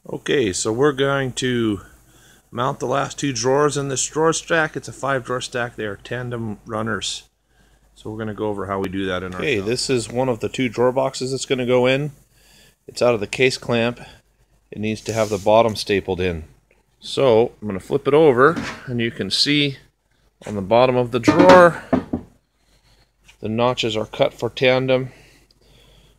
Okay, so we're going to mount the last two drawers in this drawer stack. It's a 5-drawer stack. They are tandem runners. So we're going to go over how we do that in our shop. This is one of the 2 drawer boxes that's going to go in. It's out of the case clamp. It needs to have the bottom stapled in. So I'm going to flip it over, and you can see on the bottom of the drawer the notches are cut for tandem,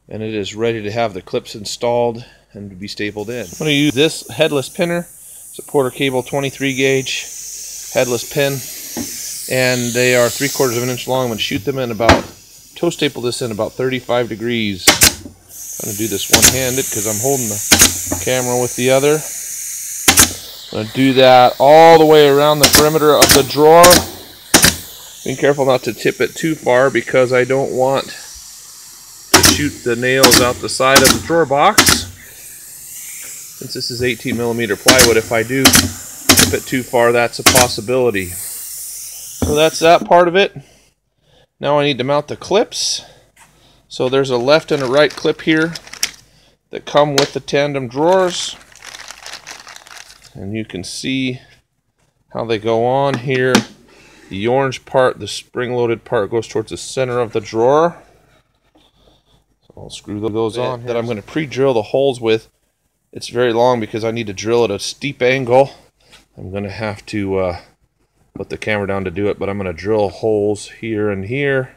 and it is ready to have the clips installed and to be stapled in. I'm going to use this headless pinner. It's a Porter Cable 23 gauge headless pin, and they are 3/4 of an inch long. I'm going to shoot them in about, toe staple this in about 35 degrees. I'm going to do this one-handed because I'm holding the camera with the other. I'm going to do that all the way around the perimeter of the drawer. Being careful not to tip it too far because I don't want to shoot the nails out the side of the drawer box. Since this is 18mm plywood, if I do tip it too far, that's a possibility. So that's that part of it. Now I need to mount the clips. So there's a left and a right clip here that come with the tandem drawers. And you can see how they go on here. The orange part, the spring-loaded part, goes towards the center of the drawer. So I'll screw those on that I'm going to pre-drill the holes with. It's very long because I need to drill at a steep angle. I'm going to have to put the camera down to do it, but I'm going to drill holes here and here.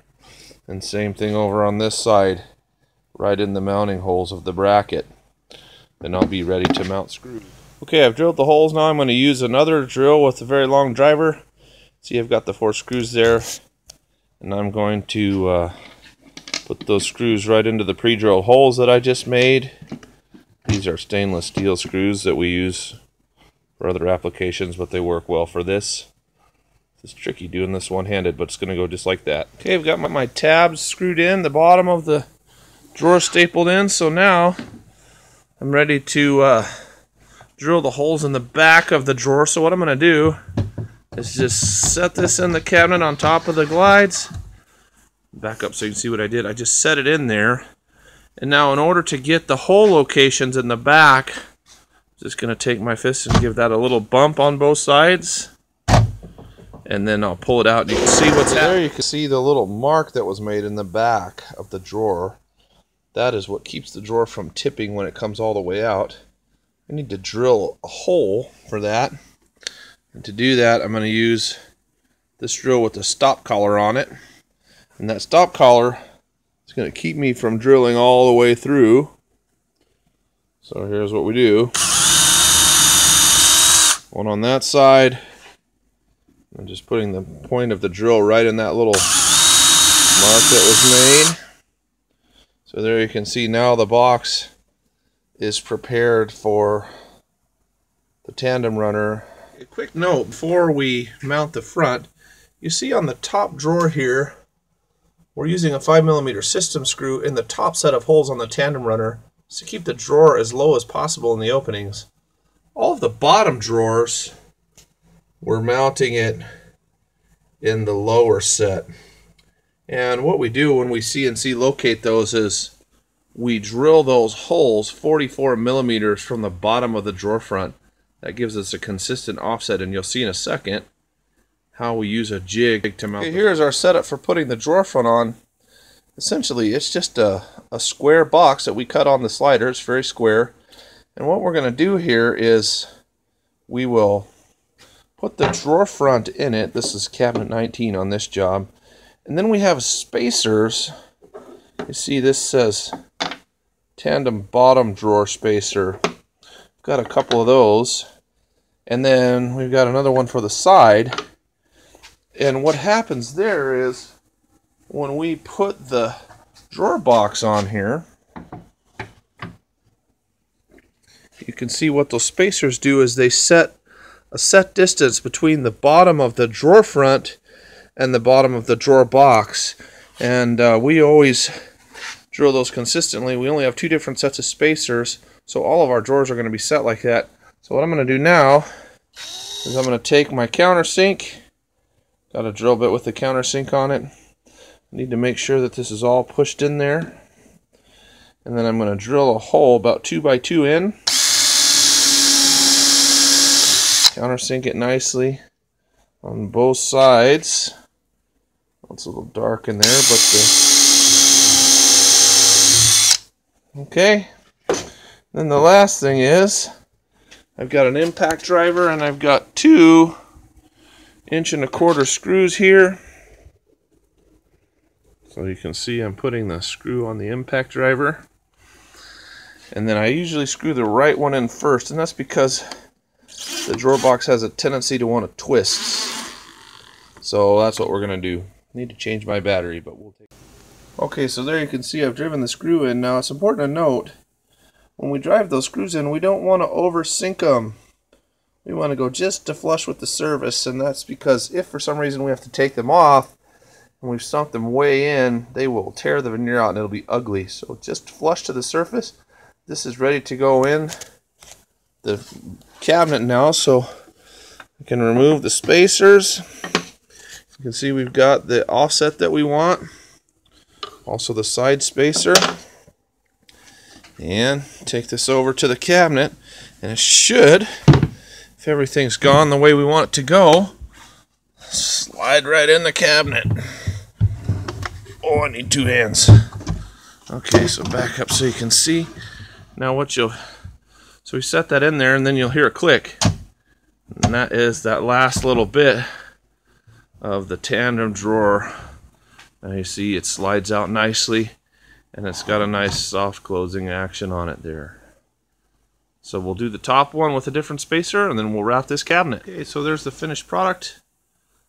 And same thing over on this side, right in the mounting holes of the bracket. Then I'll be ready to mount screws. Okay, I've drilled the holes. Now I'm going to use another drill with a very long driver. See, I've got the 4 screws there, and I'm going to put those screws right into the pre-drill holes that I just made. These are stainless steel screws that we use for other applications, but they work well for this. It's tricky doing this one-handed, but it's going to go just like that. Okay, I've got my tabs screwed in, the bottom of the drawer stapled in, so now I'm ready to drill the holes in the back of the drawer. So what I'm going to do is just set this in the cabinet on top of the glides. Back up so you can see what I did. I just set it in there. And now in order to get the hole locations in the back, I'm just going to take my fist and give that a little bump on both sides. And then I'll pull it out and you can see what's there. You can see the little mark that was made in the back of the drawer. That is what keeps the drawer from tipping when it comes all the way out. I need to drill a hole for that. And to do that, I'm going to use this drill with the stop collar on it. And that stop collar is going to keep me from drilling all the way through. So here's what we do. One on that side. I'm just putting the point of the drill right in that little mark that was made. So there you can see now the box is prepared for the tandem runner. A quick note before we mount the front, you see on the top drawer here we're using a 5mm system screw in the top set of holes on the tandem runner to keep the drawer as low as possible in the openings. All of the bottom drawers we're mounting it in the lower set, and what we do when we CNC locate those is we drill those holes 44mm from the bottom of the drawer front. That gives us a consistent offset, and you'll see in a second how we use a jig to mount. Okay, here's our setup for putting the drawer front on. Essentially, it's just a square box that we cut on the slider. It's very square. And what we're going to do here is we will put the drawer front in it. This is cabinet 19 on this job. And then we have spacers. You see this says tandem bottom drawer spacer. Got a couple of those. And then we've got another one for the side. And what happens there is when we put the drawer box on here, you can see what those spacers do is they set a set distance between the bottom of the drawer front and the bottom of the drawer box. And we always drill those consistently. We only have 2 different sets of spacers, so all of our drawers are going to be set like that. So what I'm going to do now is I'm going to take my countersink. Got a drill bit with the countersink on it. Need to make sure that this is all pushed in there. And then I'm going to drill a hole about 2 by 2 in. Countersink it nicely on both sides. It's a little dark in there, but okay. Then the last thing is, I've got an impact driver and I've got 2 1.25" screws here. So you can see I'm putting the screw on the impact driver. And then I usually screw the right one in first, and that's because the drawer box has a tendency to want to twist. So that's what we're going to do. Need to change my battery, but we'll take it. Okay, so there you can see I've driven the screw in. Now it's important to note, when we drive those screws in, we don't want to over sink them. We want to go just to flush with the surface, and that's because if for some reason we have to take them off and we've sunk them way in, they will tear the veneer out and it'll be ugly. So just flush to the surface. This is ready to go in the cabinet now, so we can remove the spacers. You can see we've got the offset that we want, also the side spacer, and take this over to the cabinet, and it should, if everything's gone the way we want it to go, slide right in the cabinet. Oh, I need 2 hands. Okay, so back up so you can see. Now so we set that in there, and then you'll hear a click, and that is that last little bit of the tandem drawer. Now you see it slides out nicely, and it's got a nice soft closing action on it there. So we'll do the top one with a different spacer, and then we'll wrap this cabinet. Okay, so there's the finished product.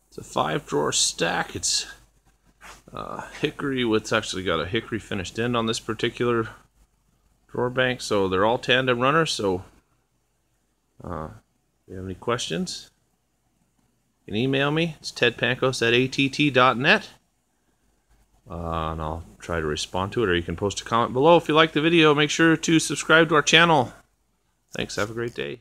It's a 5-drawer stack. It's hickory. It's actually got a hickory finished end on this particular drawer bank. So they're all tandem runners. So if you have any questions, you can email me. It's tedpancoast@att.net. And I'll try to respond to it, or you can post a comment below. If you like the video, make sure to subscribe to our channel. Thanks. Have a great day.